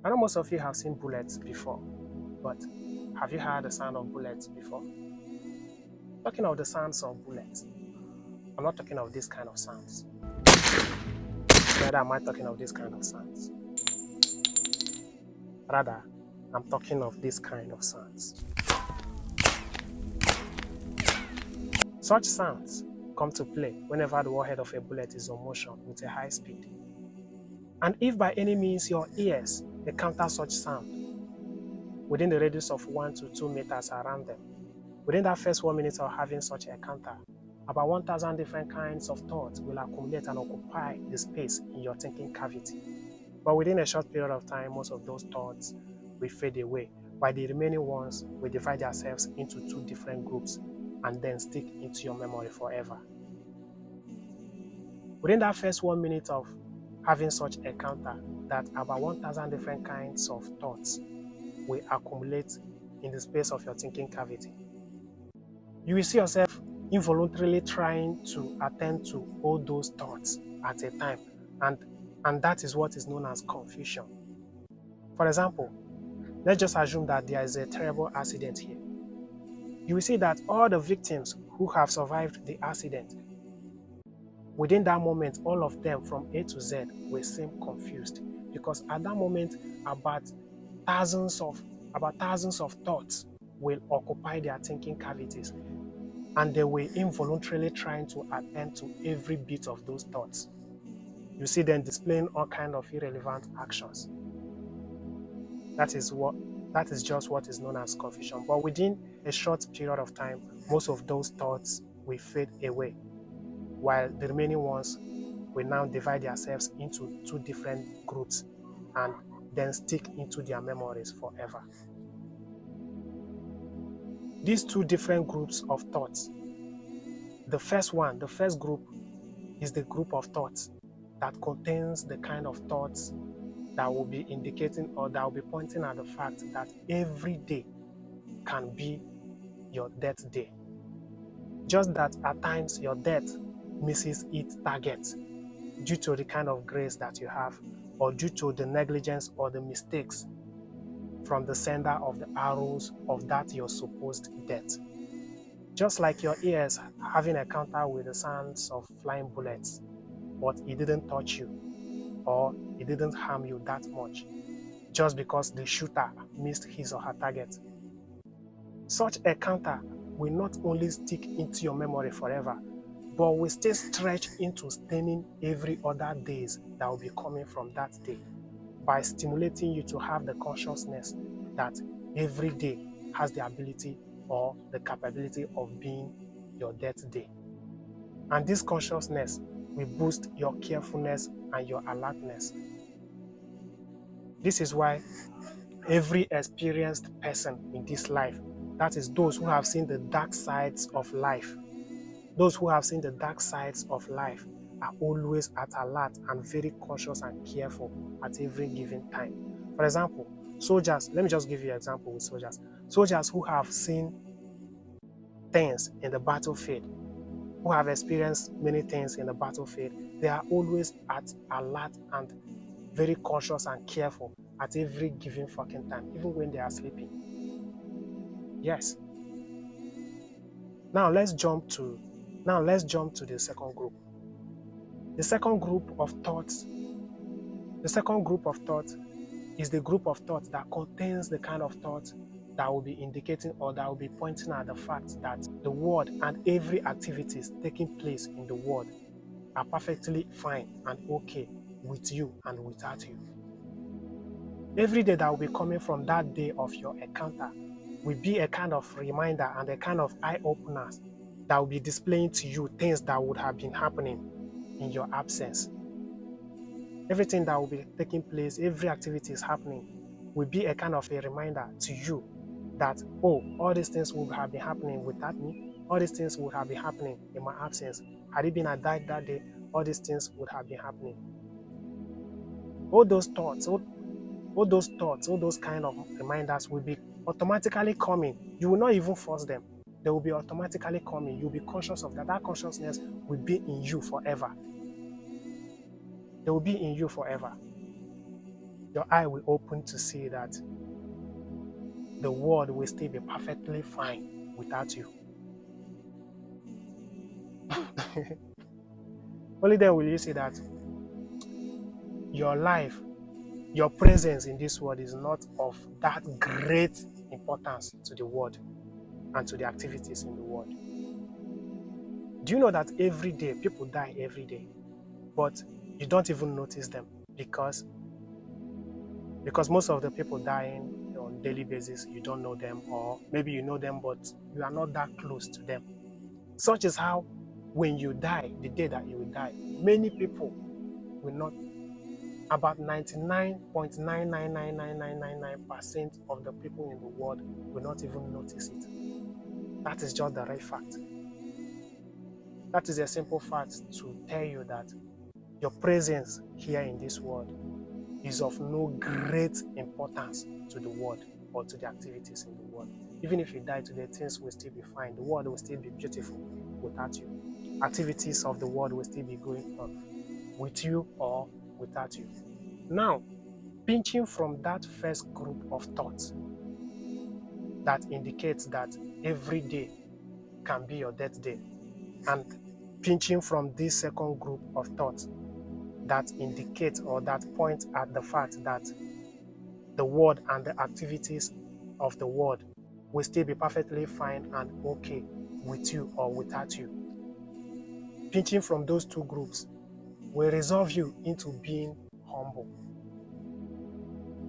I know most of you have seen bullets before, but have you heard the sound of bullets before? Talking of the sounds of bullets, I'm not talking of this kind of sounds. Neither am I talking of this kind of sounds. Rather, I'm talking of this kind of sounds. Such sounds come to play whenever the warhead of a bullet is on motion with a high speed. And if by any means your ears encounter such sound within the radius of 1 to 2 meters around them, within that first 1 minute of having such encounter, about 1,000 different kinds of thoughts will accumulate and occupy the space in your thinking cavity. But within a short period of time, most of those thoughts will fade away, while the remaining ones will divide themselves into 2 different groups and then stick into your memory forever. Within that first 1 minute of having such encounter, that about 1,000 different kinds of thoughts will accumulate in the space of your thinking cavity. You will see yourself involuntarily trying to attend to all those thoughts at a time, and that is what is known as confusion. For example, let's just assume that there is a terrible accident here. You will see that all the victims who have survived the accident, within that moment, all of them from A to Z will seem confused, because at that moment, about thousands of thoughts will occupy their thinking cavities, and they will involuntarily trying to attend to every bit of those thoughts. You see them displaying all kinds of irrelevant actions. That is just what is known as confusion. But within a short period of time, most of those thoughts will fade away, while the remaining ones will now divide themselves into 2 different groups and then stick into their memories forever. These 2 different groups of thoughts, the first group is the group of thoughts that contains the kind of thoughts that will be indicating or that will be pointing at the fact that every day can be your death day. Just that at times your death misses its target due to the kind of grace that you have, or due to the negligence or the mistakes from the sender of the arrows of that your supposed death. Just like your ears having encounter with the sounds of flying bullets, but it didn't touch you or it didn't harm you that much, just because the shooter missed his or her target. Such encounter will not only stick into your memory forever, but will stay stretched into staining every other days that will be coming from that day, by stimulating you to have the consciousness that every day has the ability or the capability of being your death day. And this consciousness will boost your carefulness and your alertness. This is why every experienced person in this life, that is those who have seen the dark sides of life, those who have seen the dark sides of life, are always at alert and very conscious and careful at every given time. For example, soldiers, let me just give you an example with soldiers. Soldiers who have seen things in the battlefield, who have experienced many things in the battlefield, they are always at alert and very conscious and careful at every given fucking time, even when they are sleeping. Yes. Now let's jump to the second group. The second group of thoughts is the group of thoughts that contains the kind of thoughts that will be indicating or that will be pointing at the fact that the world and every activities taking place in the world are perfectly fine and okay with you and without you. Every day that will be coming from that day of your encounter will be a kind of reminder and a kind of eye-opener that will be displaying to you things that would have been happening in your absence. Everything that will be taking place, every activity is happening, will be a kind of a reminder to you that, oh, all these things would have been happening without me, all these things would have been happening in my absence. Had it been I died that day, all these things would have been happening. All those thoughts, all those kind of reminders will be automatically coming. You will not even force them. They will be automatically coming. You'll be conscious of that. That consciousness will be in you forever. They will be in you forever. your eye will open to see that the world will still be perfectly fine without you. Only then will you see that your life, your presence in this world is not of that great importance to the world and to the activities in the world. Do you know that every day, people die every day, but you don't even notice them because most of the people dying on a daily basis, you don't know them, or maybe you know them, but you are not that close to them. Such is how when you die, the day that you will die, many people will not, about 99.9999999% of the people in the world will not even notice it. That is just the right fact. That is a simple fact to tell you that your presence here in this world is of no great importance to the world or to the activities in the world. Even if you die today, things will still be fine. The world will still be beautiful without you. Activities of the world will still be going on with you or without you. Now, pinching from that first group of thoughts that indicates that every day can be your death day, and pinching from this second group of thoughts that indicate or that point at the fact that the world and the activities of the world will still be perfectly fine and okay with you or without you. Pinching from those two groups will resolve you into being humble.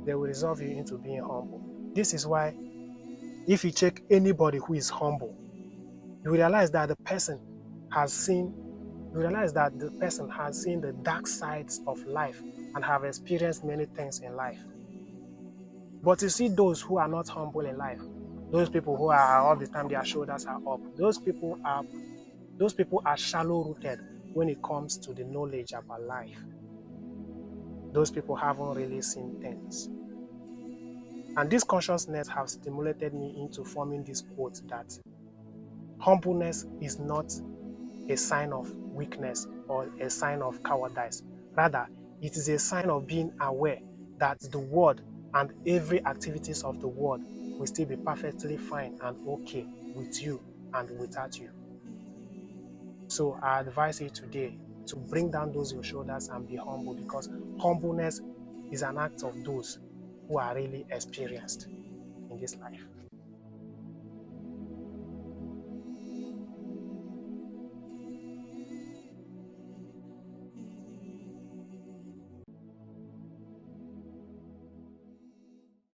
They will resolve you into being humble. This is why if you check anybody who is humble, you realize that the person has seen the dark sides of life and have experienced many things in life. But you see those who are not humble in life, those people who are all the time their shoulders are up, those people are shallow rooted when it comes to the knowledge about life. Those people haven't really seen things. And this consciousness has stimulated me into forming this quote that humbleness is not a sign of weakness or a sign of cowardice. Rather, it is a sign of being aware that the world and every activities of the world will still be perfectly fine and okay with you and without you. So I advise you today to bring down those your shoulders and be humble, because humbleness is an act of those who are really experienced in this life.